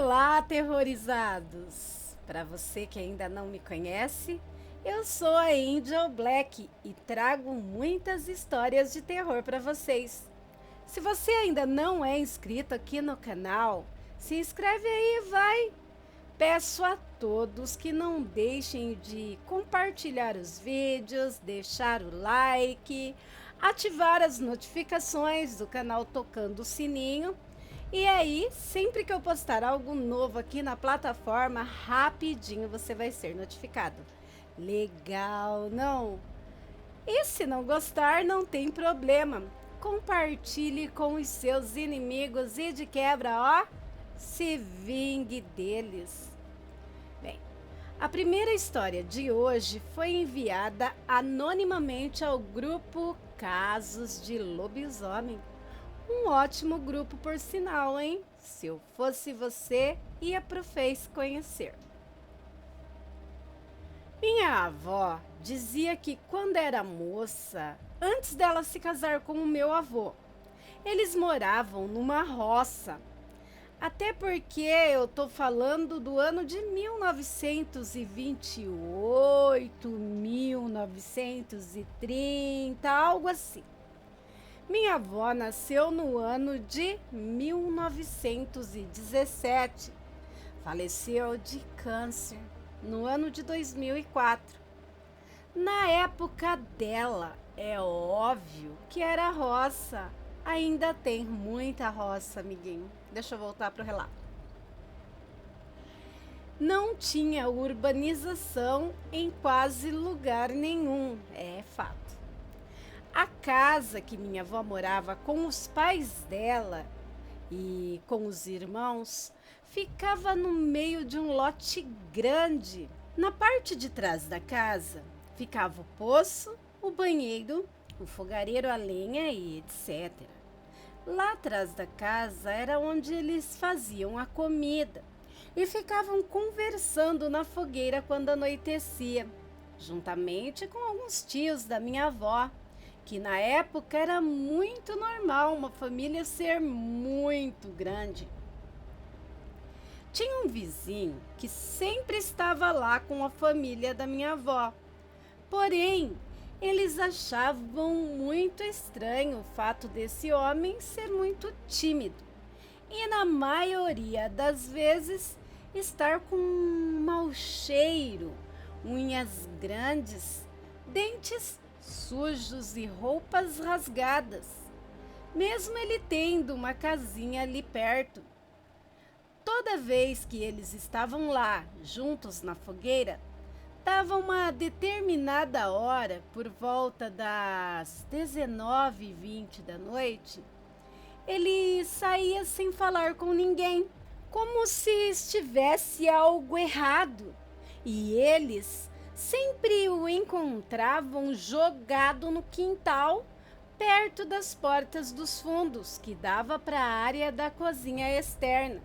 Olá, aterrorizados! Para você que ainda não me conhece, eu sou a Angel Black e trago muitas histórias de terror para vocês. Se você ainda não é inscrito aqui no canal, se inscreve aí e vai! Peço a todos que não deixem de compartilhar os vídeos, deixar o like, ativar as notificações do canal tocando o sininho. E aí, sempre que eu postar algo novo aqui na plataforma, rapidinho você vai ser notificado. Legal, não? E se não gostar, não tem problema. Compartilhe com os seus inimigos e de quebra, ó, se vingue deles. Bem, a primeira história de hoje foi enviada anonimamente ao grupo Casos de Lobisomem. Um ótimo grupo, por sinal, hein? Se eu fosse você, ia pro Face conhecer. Minha avó dizia que quando era moça, antes dela se casar com o meu avô, eles moravam numa roça. Até porque eu tô falando do ano de 1928, 1930, algo assim. Minha avó nasceu no ano de 1917. Faleceu de câncer no ano de 2004. Na época dela, é óbvio que era roça. Ainda tem muita roça, amiguinho. Deixa eu voltar para o relato. Não tinha urbanização em quase lugar nenhum, é fato. A casa que minha avó morava com os pais dela e com os irmãos ficava no meio de um lote grande. Na parte de trás da casa ficava o poço, o banheiro, o fogareiro a lenha e etc. Lá atrás da casa era onde eles faziam a comida e ficavam conversando na fogueira quando anoitecia, juntamente com alguns tios da minha avó, que na época era muito normal uma família ser muito grande. Tinha um vizinho que sempre estava lá com a família da minha avó. Porém, eles achavam muito estranho o fato desse homem ser muito tímido e, na maioria das vezes, estar com um mau cheiro, unhas grandes, dentes sujos e roupas rasgadas, mesmo ele tendo uma casinha ali perto. Toda vez que eles estavam lá, juntos na fogueira, dava uma determinada hora, por volta das 19h20 da noite, ele saía sem falar com ninguém, como se estivesse algo errado, e eles sempre o encontravam jogado no quintal, perto das portas dos fundos, que dava para a área da cozinha externa.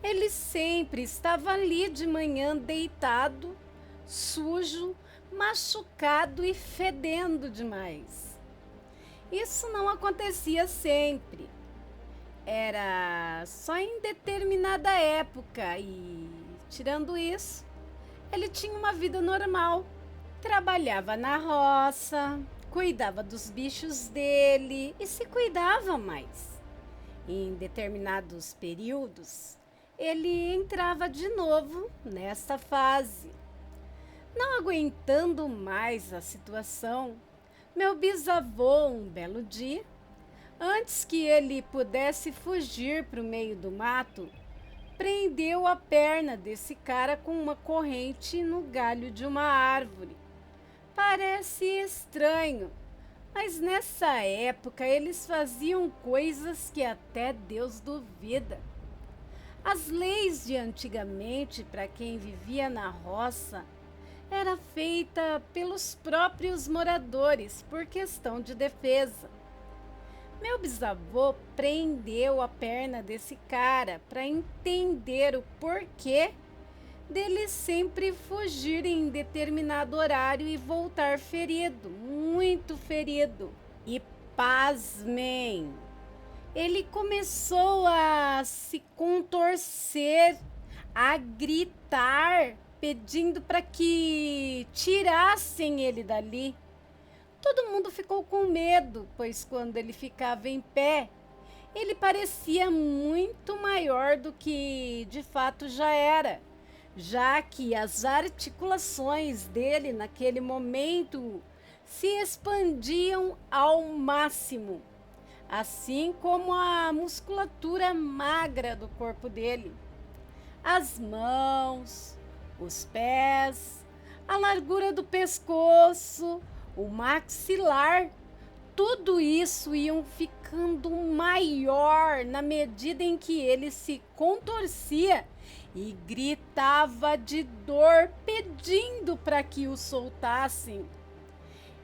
Ele sempre estava ali de manhã deitado, sujo, machucado e fedendo demais. Isso não acontecia sempre. Era só em determinada época e, tirando isso, ele tinha uma vida normal. Trabalhava na roça, cuidava dos bichos dele e se cuidava mais. Em determinados períodos, ele entrava de novo nessa fase. Não aguentando mais a situação, meu bisavô, um belo dia, antes que ele pudesse fugir para o meio do mato, prendeu a perna desse cara com uma corrente no galho de uma árvore. Parece estranho, mas nessa época eles faziam coisas que até Deus duvida. As leis de antigamente, para quem vivia na roça, era feita pelos próprios moradores por questão de defesa. Meu bisavô prendeu a perna desse cara para entender o porquê dele sempre fugir em determinado horário e voltar ferido, muito ferido. E pasmem, Ele começou a se contorcer, a gritar, pedindo para que tirassem ele dali. Todo mundo ficou com medo, pois quando ele ficava em pé, ele parecia muito maior do que de fato já era, já que as articulações dele naquele momento se expandiam ao máximo, assim como a musculatura magra do corpo dele. As mãos, os pés, a largura do pescoço, o maxilar, tudo isso iam ficando maior na medida em que ele se contorcia e gritava de dor, pedindo para que o soltassem.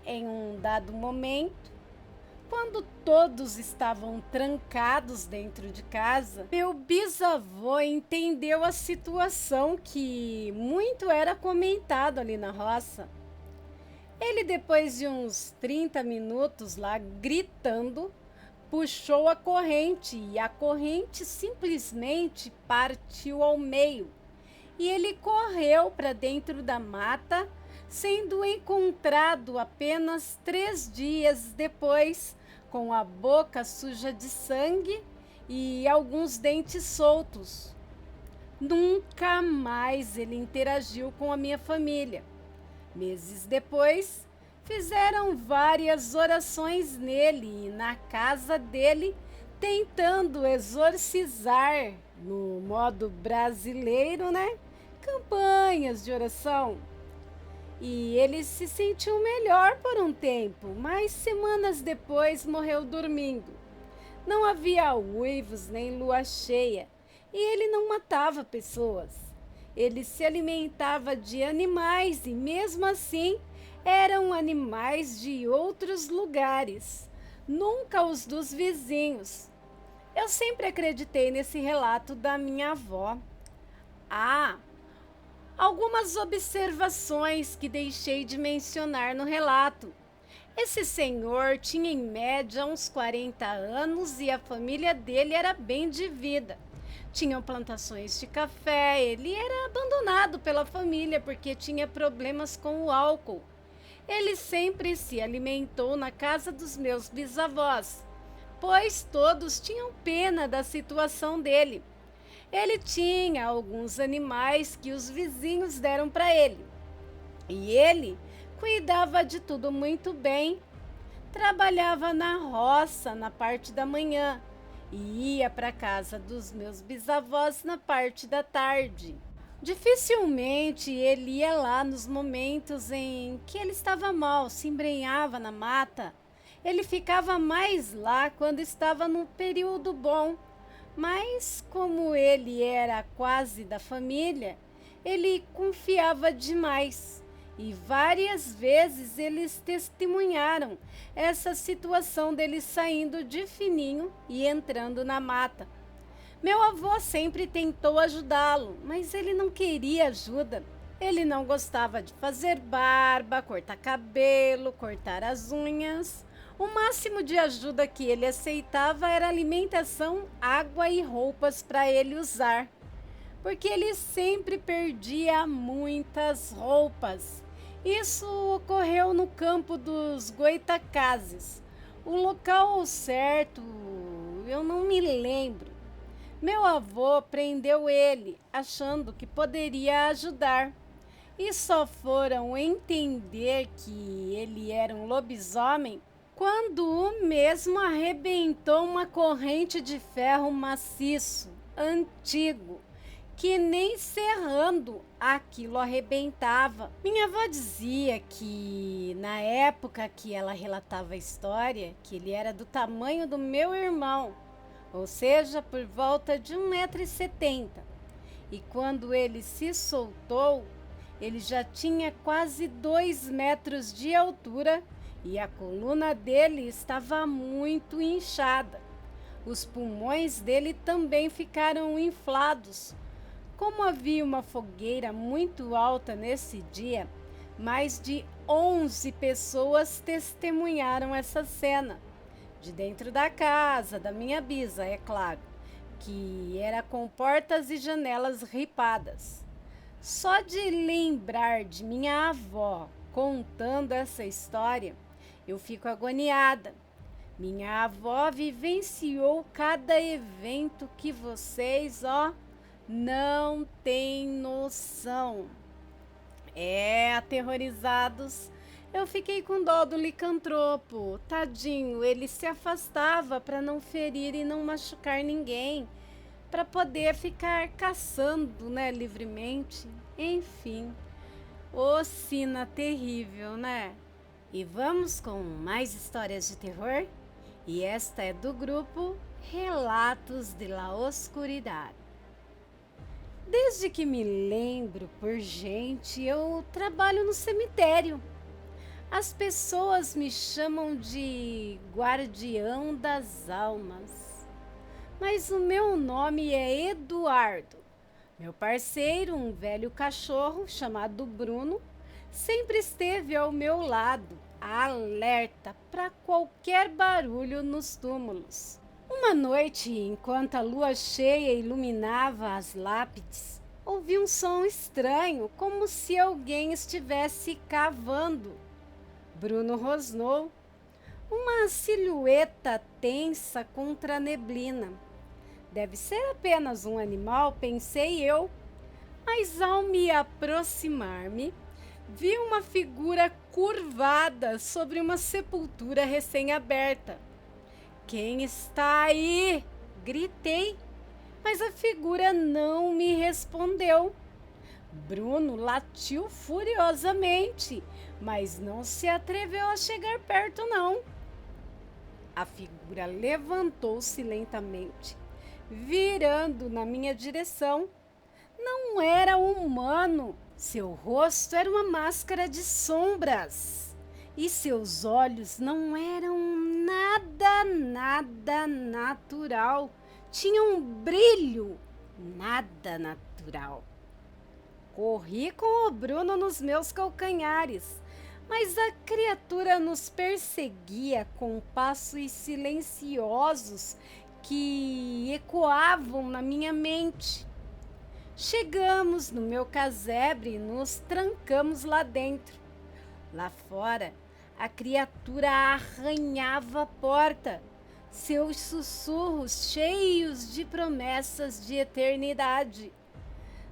Em um dado momento, quando todos estavam trancados dentro de casa, meu bisavô entendeu a situação que muito era comentado ali na roça. Ele, depois de uns 30 minutos lá gritando, puxou a corrente e a corrente simplesmente partiu ao meio. E ele correu para dentro da mata, sendo encontrado apenas 3 dias depois, com a boca suja de sangue e alguns dentes soltos. Nunca mais ele interagiu com a minha família. Meses depois, fizeram várias orações nele e na casa dele, tentando exorcizar, no modo brasileiro, né? Campanhas de oração. E ele se sentiu melhor por um tempo, mas semanas depois morreu dormindo. Não havia uivos nem lua cheia, e ele não matava pessoas. Ele se alimentava de animais e, mesmo assim, eram animais de outros lugares, nunca os dos vizinhos. Eu sempre acreditei nesse relato da minha avó. Algumas observações que deixei de mencionar no relato. Esse senhor tinha em média uns 40 anos e a família dele era bem de vida. Tinham plantações de café, ele era abandonado pela família porque tinha problemas com o álcool. Ele sempre se alimentou na casa dos meus bisavós, pois todos tinham pena da situação dele. Ele tinha alguns animais que os vizinhos deram para ele. E ele cuidava de tudo muito bem. Trabalhava na roça na parte da manhã e ia para a casa dos meus bisavós na parte da tarde. Dificilmente ele ia lá nos momentos em que ele estava mal, se embrenhava na mata. Ele ficava mais lá quando estava no período bom. Mas como ele era quase da família, ele confiava demais. E várias vezes eles testemunharam essa situação dele saindo de fininho e entrando na mata. Meu avô sempre tentou ajudá-lo, mas ele não queria ajuda. Ele não gostava de fazer barba, cortar cabelo, cortar as unhas. O máximo de ajuda que ele aceitava era alimentação, água e roupas para ele usar, porque ele sempre perdia muitas roupas. Isso ocorreu no campo dos Goitacazes. O local certo eu não me lembro. Meu avô prendeu ele, achando que poderia ajudar. E só foram entender que ele era um lobisomem quando o mesmo arrebentou uma corrente de ferro maciço, antigo, que nem serrando aquilo arrebentava. Minha avó dizia que, na época que ela relatava a história, que ele era do tamanho do meu irmão, ou seja, por volta de 1,70 m. E quando ele se soltou, ele já tinha quase 2 metros de altura e a coluna dele estava muito inchada. Os pulmões dele também ficaram inflados. Como havia uma fogueira muito alta nesse dia, mais de 11 pessoas testemunharam essa cena. de dentro da casa da minha bisa, é claro, que era com portas e janelas ripadas. Só de lembrar de minha avó contando essa história, eu fico agoniada. Minha avó vivenciou cada evento que vocês, não têm noção. Aterrorizados, eu fiquei com dó do licantropo. Tadinho, ele se afastava para não ferir e não machucar ninguém, para poder ficar caçando, né, livremente. Enfim, ô sina terrível, né? E vamos com mais histórias de terror? E esta é do grupo Relatos de la Oscuridade. Desde que me lembro por gente, eu trabalho no cemitério. As pessoas me chamam de guardião das almas. Mas o meu nome é Eduardo. Meu parceiro, um velho cachorro chamado Bruno, sempre esteve ao meu lado, alerta para qualquer barulho nos túmulos. Uma noite, enquanto a lua cheia iluminava as lápides, ouvi um som estranho, como se alguém estivesse cavando. Bruno rosnou. Uma silhueta tensa contra a neblina. Deve ser apenas um animal, pensei eu. Mas ao me aproximar-me, vi uma figura curvada sobre uma sepultura recém-aberta. Quem está aí? Gritei, mas a figura não me respondeu. Bruno latiu furiosamente, mas não se atreveu a chegar perto, não. A figura levantou-se lentamente, virando na minha direção. Não era humano. Seu rosto era uma máscara de sombras. E seus olhos não eram nada natural. Tinham um brilho nada natural. Corri com o Bruno nos meus calcanhares, mas a criatura nos perseguia com passos silenciosos que ecoavam na minha mente. Chegamos no meu casebre e nos trancamos lá dentro. Lá fora, a criatura arranhava a porta, seus sussurros cheios de promessas de eternidade.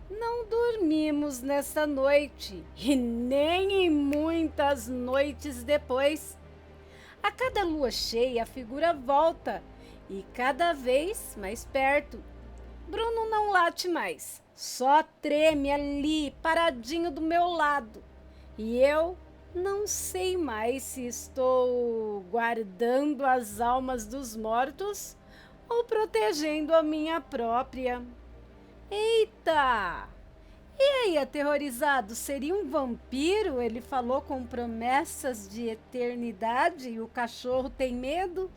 Não dormimos nessa noite e nem em muitas noites depois. A cada lua cheia, a figura volta e cada vez mais perto. Bruno não late mais, só treme ali, paradinho do meu lado. E eu não sei mais se estou guardando as almas dos mortos ou protegendo a minha própria. Eita! E aí, aterrorizado, seria um vampiro? Ele falou com promessas de eternidade e o cachorro tem medo?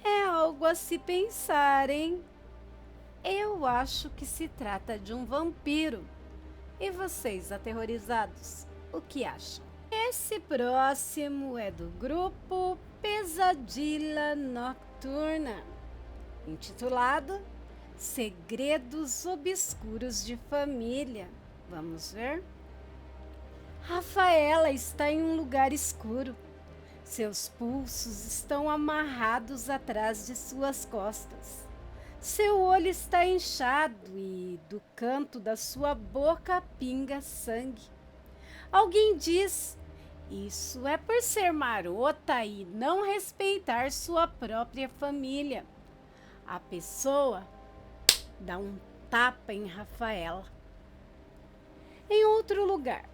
É algo a se pensar, hein? Eu acho que se trata de um vampiro. E vocês, aterrorizados, o que acham? Esse próximo é do grupo Pesadilla Nocturna, intitulado Segredos Obscuros de Família. Vamos ver? Rafaela está em um lugar escuro. Seus pulsos estão amarrados atrás de suas costas. Seu olho está inchado e do canto da sua boca pinga sangue. Alguém diz: isso é por ser marota e não respeitar sua própria família. A pessoa dá um tapa em Rafaela. Em outro lugar,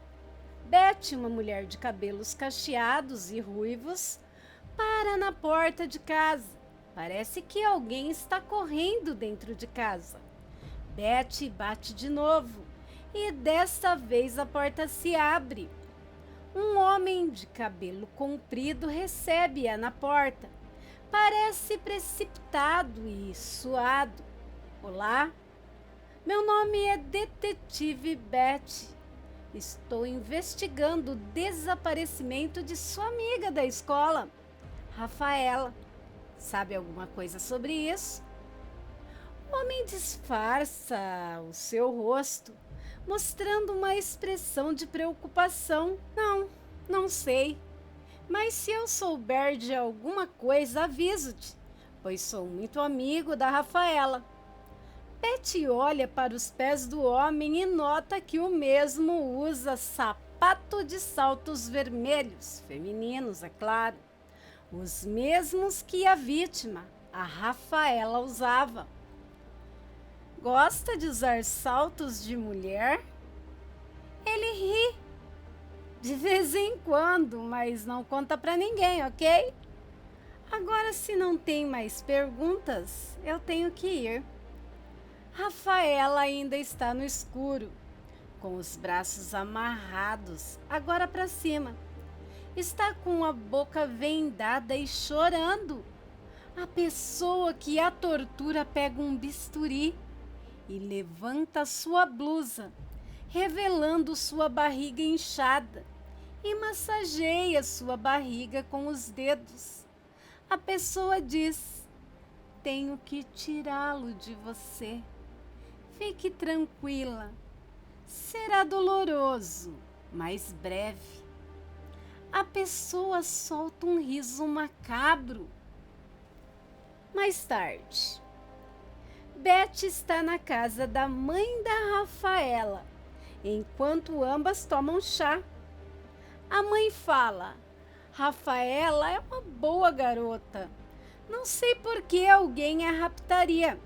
Beth, uma mulher de cabelos cacheados e ruivos, para na porta de casa. Parece que alguém está correndo dentro de casa. Beth bate de novo e desta vez a porta se abre. Um homem de cabelo comprido recebe-a na porta. Parece precipitado e suado. Olá, meu nome é Detetive Beth. Estou investigando o desaparecimento de sua amiga da escola. Rafaela, sabe alguma coisa sobre isso? O homem disfarça o seu rosto, mostrando uma expressão de preocupação. Não, não sei. Mas se eu souber de alguma coisa, aviso-te, pois sou muito amigo da Rafaela. Betty olha para os pés do homem e nota que o mesmo usa sapato de saltos vermelhos, femininos, é claro. Os mesmos que a vítima, a Rafaela, usava. Gosta de usar saltos de mulher? Ele ri de vez em quando, mas não conta pra ninguém, ok? Agora, se não tem mais perguntas, eu tenho que ir. Rafaela ainda está no escuro, com os braços amarrados, agora para cima. Está com a boca vendada e chorando. A pessoa que a tortura pega um bisturi e levanta sua blusa, revelando sua barriga inchada, e massageia sua barriga com os dedos. A pessoa diz: tenho que tirá-lo de você. Fique tranquila. Será doloroso, mas breve. A pessoa solta um riso macabro. Mais tarde, Betty está na casa da mãe da Rafaela, enquanto ambas tomam chá. A mãe fala: Rafaela é uma boa garota. Não sei por que alguém a raptaria.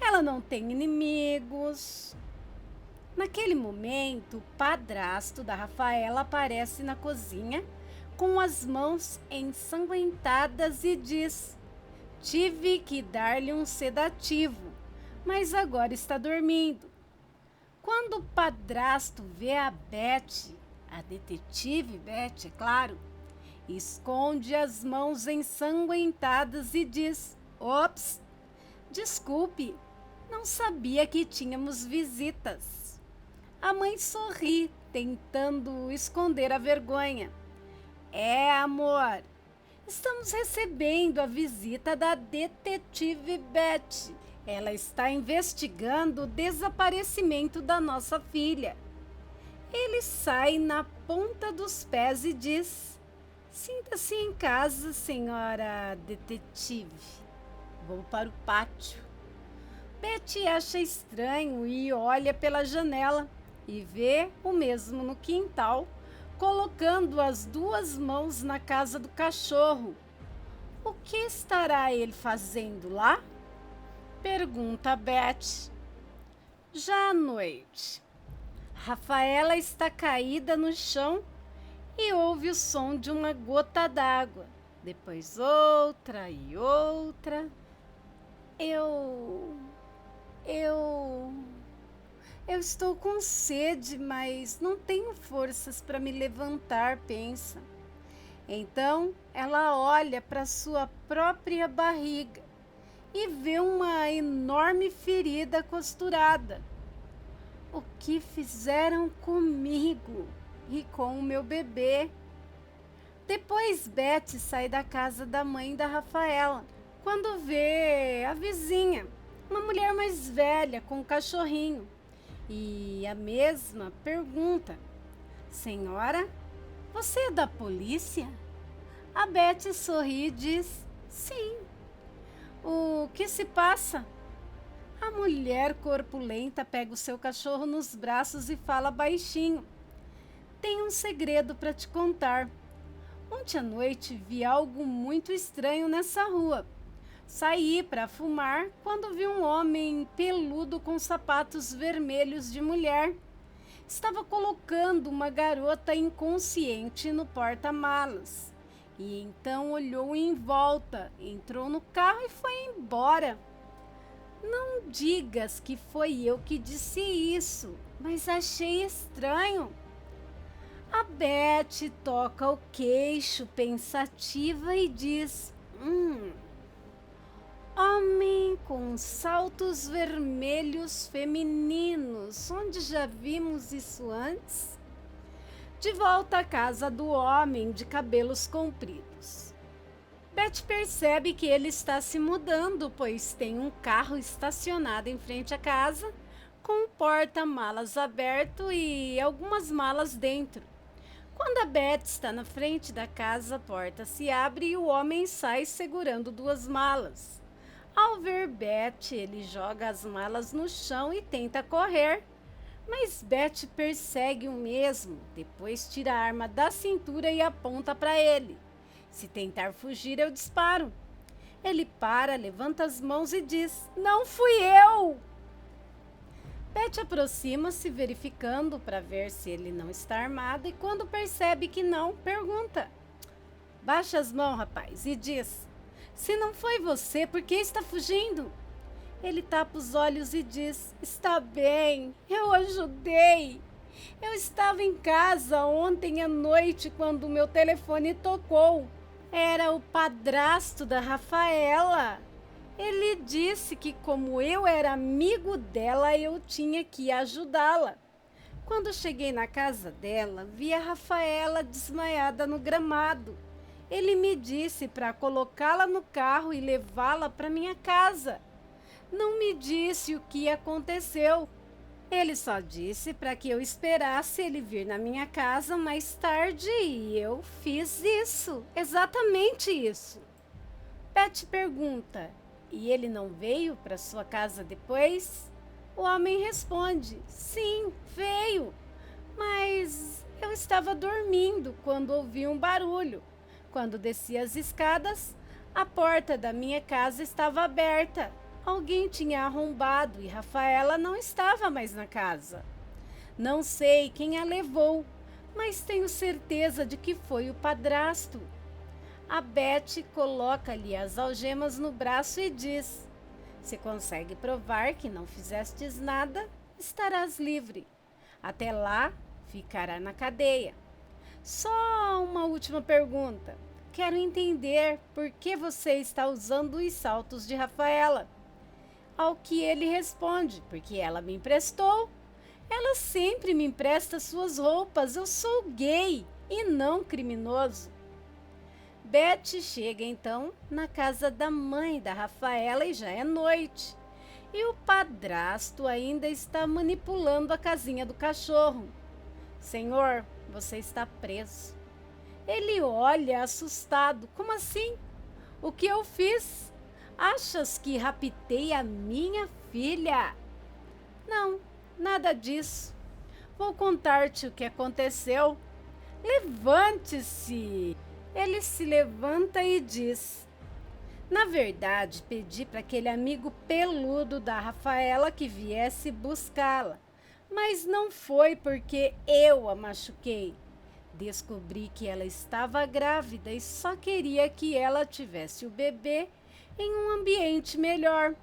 Ela não tem inimigos. Naquele momento, o padrasto da Rafaela aparece na cozinha com as mãos ensanguentadas e diz: tive que dar-lhe um sedativo, mas agora está dormindo. Quando o padrasto vê a Betty, a detetive Betty, é claro, esconde as mãos ensanguentadas e diz: ops, desculpe, não sabia que tínhamos visitas. A mãe sorri, tentando esconder a vergonha. É, amor, estamos recebendo a visita da detetive Betty. Ela está investigando o desaparecimento da nossa filha. Ele sai na ponta dos pés e diz: sinta-se em casa, senhora detetive. Vou para o pátio. Betty acha estranho e olha pela janela e vê o mesmo no quintal, colocando as duas mãos na casa do cachorro. O que estará ele fazendo lá? Pergunta Betty. Já à noite, Rafaela está caída no chão e ouve o som de uma gota d'água. Depois outra e outra. Eu estou com sede, mas não tenho forças para me levantar, pensa. Então, ela olha para sua própria barriga e vê uma enorme ferida costurada. O que fizeram comigo e com o meu bebê? Depois, Betty sai da casa da mãe da Rafaela, quando vê a vizinha, uma mulher mais velha com um cachorrinho. E a mesma pergunta: senhora, você é da polícia? A Betty sorri e diz: sim. O que se passa? A mulher corpulenta pega o seu cachorro nos braços e fala baixinho: tenho um segredo para te contar. Ontem à noite vi algo muito estranho nessa rua. Saí para fumar quando vi um homem peludo com sapatos vermelhos de mulher. Estava colocando uma garota inconsciente no porta-malas. E então olhou em volta, entrou no carro e foi embora. Não digas que foi eu que disse isso, mas achei estranho. A Betty toca o queixo pensativa e diz: homem com saltos vermelhos femininos, onde já vimos isso antes? De volta à casa do homem de cabelos compridos. Beth percebe que ele está se mudando, pois tem um carro estacionado em frente à casa, com o porta-malas aberto e algumas malas dentro. Quando a Beth está na frente da casa, a porta se abre e o homem sai segurando duas malas. Ao ver Beth, ele joga as malas no chão e tenta correr. Mas Beth persegue o mesmo, depois tira a arma da cintura e aponta para ele. Se tentar fugir, eu disparo. Ele para, levanta as mãos e diz: "Não fui eu!" Beth aproxima-se, verificando para ver se ele não está armado, e quando percebe que não, pergunta: "Baixa as mãos, rapaz, e diz: se não foi você, por que está fugindo?" Ele tapa os olhos e diz: "Está bem, eu ajudei. Eu estava em casa ontem à noite quando o meu telefone tocou. Era o padrasto da Rafaela. Ele disse que, como eu era amigo dela, eu tinha que ajudá-la. Quando cheguei na casa dela, vi a Rafaela desmaiada no gramado. Ele me disse para colocá-la no carro e levá-la para minha casa. Não me disse o que aconteceu. Ele só disse para que eu esperasse ele vir na minha casa mais tarde e eu fiz isso, exatamente isso." Beth pergunta: "E ele não veio para sua casa depois?" O homem responde: "Sim, veio, mas eu estava dormindo quando ouvi um barulho. Quando desci as escadas, a porta da minha casa estava aberta. Alguém tinha arrombado e Rafaela não estava mais na casa. Não sei quem a levou, mas tenho certeza de que foi o padrasto." A Beth coloca-lhe as algemas no braço e diz: "Se consegue provar que não fizestes nada, estarás livre. Até lá, ficará na cadeia. Só uma última pergunta. Quero entender por que você está usando os saltos de Rafaela." Ao que ele responde: "Porque ela me emprestou. Ela sempre me empresta suas roupas. Eu sou gay e não criminoso." Beth chega então na casa da mãe da Rafaela e já é noite. E o padrasto ainda está manipulando a casinha do cachorro. "Senhor, você está preso." Ele olha assustado. "Como assim? O que eu fiz? Achas que raptei a minha filha?" "Não, nada disso. Vou contar-te o que aconteceu. Levante-se." Ele se levanta e diz: "Na verdade, pedi para aquele amigo peludo da Rafaela que viesse buscá-la, mas não foi porque eu a machuquei. Descobri que ela estava grávida e só queria que ela tivesse o bebê em um ambiente melhor.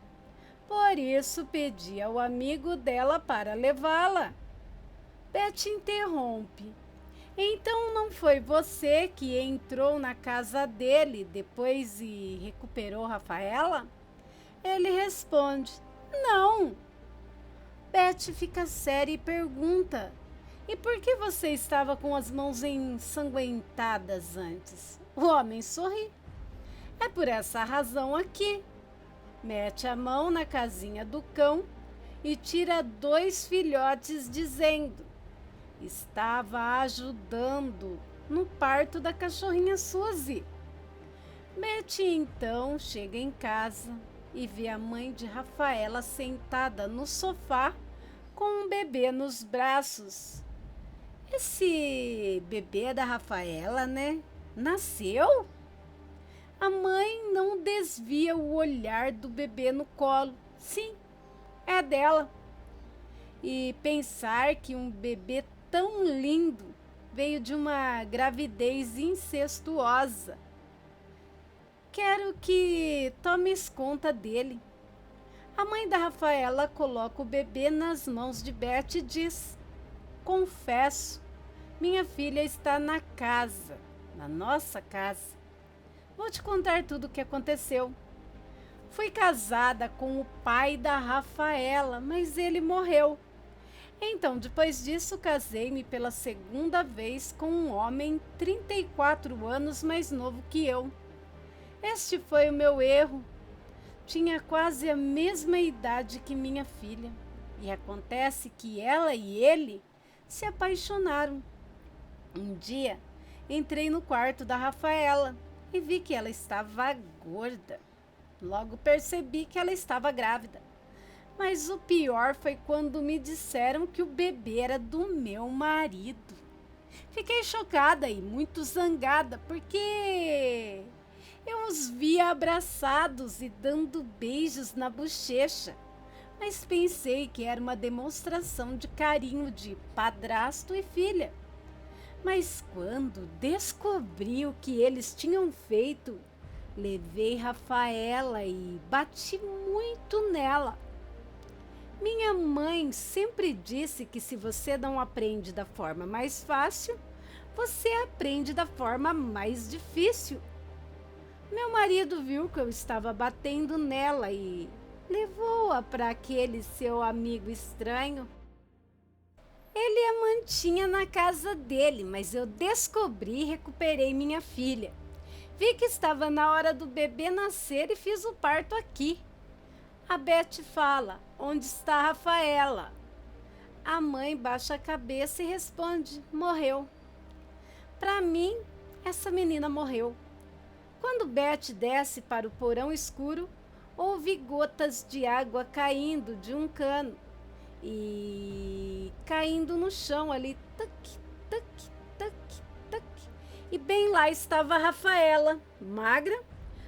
Por isso pedi ao amigo dela para levá-la." Beth interrompe: "Então não foi você que entrou na casa dele depois e recuperou Rafaela?" Ele responde: "Não." Beth fica séria e pergunta: "E por que você estava com as mãos ensanguentadas antes?" O homem sorri: "É por essa razão aqui." Mete a mão na casinha do cão e tira 2 filhotes, dizendo: "Estava ajudando no parto da cachorrinha Suzy." Beth então chega em casa e vê a mãe de Rafaela sentada no sofá com um bebê nos braços. "Esse bebê é da Rafaela, né? Nasceu?" A mãe não desvia o olhar do bebê no colo. "Sim, é dela." E pensar que um bebê tão lindo veio de uma gravidez incestuosa. "Quero que tomes conta dele." A mãe da Rafaela coloca o bebê nas mãos de Beth e diz: "Confesso, minha filha está na casa, na nossa casa. Vou te contar tudo o que aconteceu. Fui casada com o pai da Rafaela, mas ele morreu. Então, depois disso, casei-me pela segunda vez com um homem 34 anos mais novo que eu. Este foi o meu erro. Tinha quase a mesma idade que minha filha. E acontece que ela e ele se apaixonaram. Um dia, entrei no quarto da Rafaela e vi que ela estava gorda. Logo percebi que ela estava grávida. Mas o pior foi quando me disseram que o bebê era do meu marido. Fiquei chocada e muito zangada porque eu os via abraçados e dando beijos na bochecha. Mas pensei que era uma demonstração de carinho de padrasto e filha. Mas quando descobri o que eles tinham feito, levei Rafaela e bati muito nela. Minha mãe sempre disse que se você não aprende da forma mais fácil, você aprende da forma mais difícil. Meu marido viu que eu estava batendo nela e levou-a para aquele seu amigo estranho. Ele a mantinha na casa dele, mas eu descobri e recuperei minha filha. Vi que estava na hora do bebê nascer e fiz o parto aqui. A Beth fala: onde está a Rafaela? A mãe baixa a cabeça e responde: morreu. Para mim, essa menina morreu. Quando Beth desce para o porão escuro, ouve gotas de água caindo de um cano e caindo no chão ali, tac, tac, tac, tac. E bem lá estava a Rafaela, magra,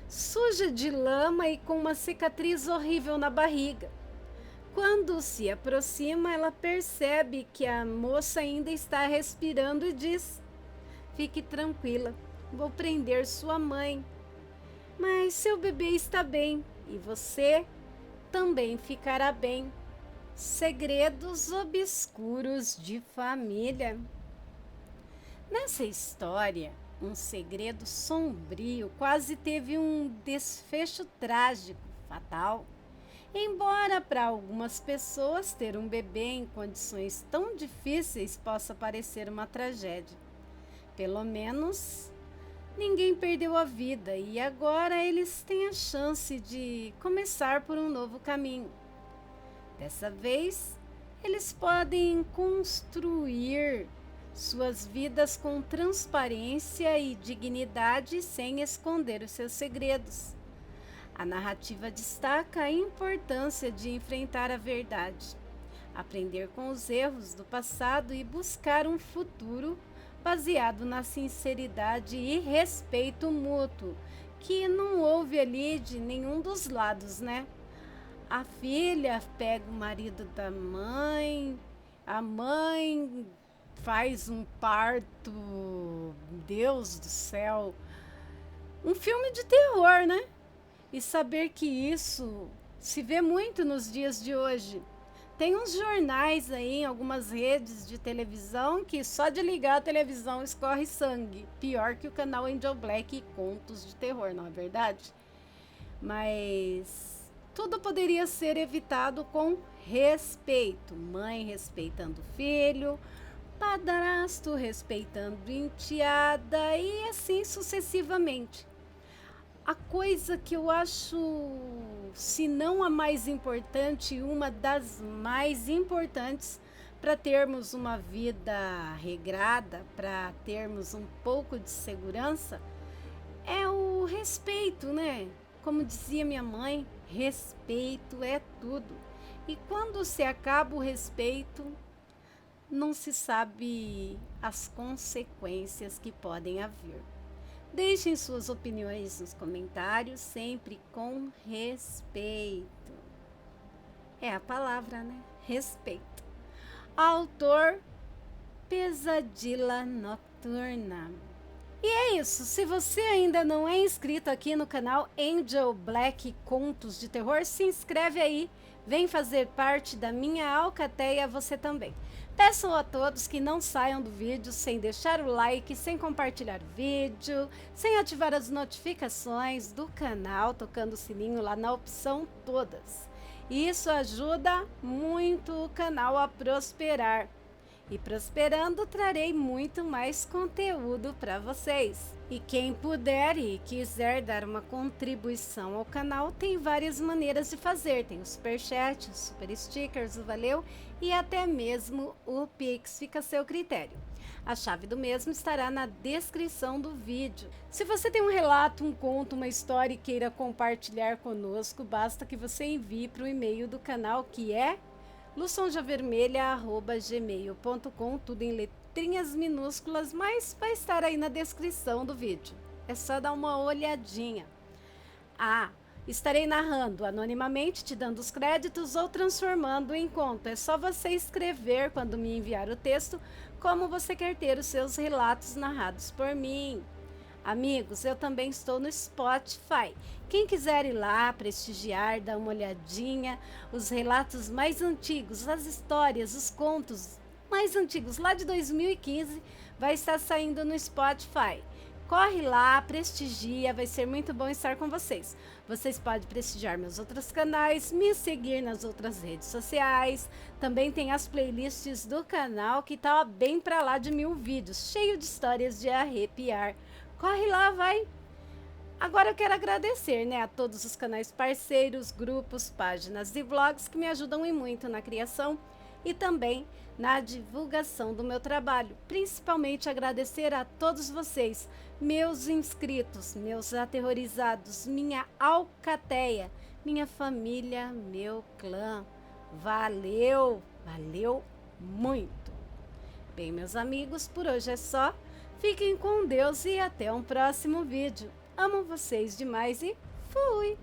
suja de lama e com uma cicatriz horrível na barriga. Quando se aproxima, ela percebe que a moça ainda está respirando e diz: fique tranquila, vou prender sua mãe. Mas seu bebê está bem e você também ficará bem. Segredos obscuros de família. Nessa história, um segredo sombrio quase teve um desfecho trágico, fatal. Embora para algumas pessoas ter um bebê em condições tão difíceis possa parecer uma tragédia. Pelo menos, ninguém perdeu a vida e agora eles têm a chance de começar por um novo caminho. Dessa vez, eles podem construir suas vidas com transparência e dignidade sem esconder os seus segredos. A narrativa destaca a importância de enfrentar a verdade, aprender com os erros do passado e buscar um futuro baseado na sinceridade e respeito mútuo, que não houve ali de nenhum dos lados, né? A filha pega o marido da mãe, a mãe faz um parto, Deus do céu, um filme de terror, né? E saber que isso se vê muito nos dias de hoje. Tem uns jornais aí em algumas redes de televisão que só de ligar a televisão escorre sangue. Pior que o canal Angel Black e contos de terror, não é verdade? Mas tudo poderia ser evitado com respeito. Mãe respeitando o filho, padrasto respeitando enteada e assim sucessivamente. A coisa que eu acho, se não a mais importante, uma das mais importantes para termos uma vida regrada, para termos um pouco de segurança, é o respeito, né? Como dizia minha mãe, respeito é tudo. E quando se acaba o respeito, não se sabe as consequências que podem haver. Deixem suas opiniões nos comentários, sempre com respeito. É a palavra, né? Respeito. Autor: Pesadila Noturna. E é isso, se você ainda não é inscrito aqui no canal Angel Black Contos de Terror, se inscreve aí, vem fazer parte da minha alcateia você também. Peço a todos que não saiam do vídeo sem deixar o like, sem compartilhar o vídeo, sem ativar as notificações do canal, tocando o sininho lá na opção todas. Isso ajuda muito o canal a prosperar. e prosperando, trarei muito mais conteúdo para vocês. E quem puder e quiser dar uma contribuição ao canal, tem várias maneiras de fazer. Tem o Superchat, os Super Stickers, o Valeu e até mesmo o Pix, fica a seu critério. A chave do mesmo estará na descrição do vídeo. Se você tem um relato, um conto, uma história e queira compartilhar conosco, basta que você envie para o e-mail do canal, que é luçonjavermelha@gmail.com, tudo em letrinhas minúsculas, mas vai estar aí na descrição do vídeo. É só dar uma olhadinha. Estarei narrando anonimamente, te dando os créditos ou transformando em conto. É só você escrever quando me enviar o texto como você quer ter os seus relatos narrados por mim. Amigos, eu também estou no Spotify. Quem quiser ir lá prestigiar, dar uma olhadinha, os relatos mais antigos, as histórias, os contos mais antigos, lá de 2015, vai estar saindo no Spotify. Corre lá, prestigia, vai ser muito bom estar com vocês. Vocês podem prestigiar meus outros canais, me seguir nas outras redes sociais. Também tem as playlists do canal que tá bem pra lá de 1000 vídeos, cheio de histórias de arrepiar. Corre lá, vai! Agora eu quero agradecer, a todos os canais parceiros, grupos, páginas e vlogs que me ajudam e muito na criação e também na divulgação do meu trabalho. Principalmente agradecer a todos vocês, meus inscritos, meus aterrorizados, minha alcateia, minha família, meu clã. Valeu, valeu muito! Bem, meus amigos, por hoje é só. Fiquem com Deus e até um próximo vídeo. Amo vocês demais e fui!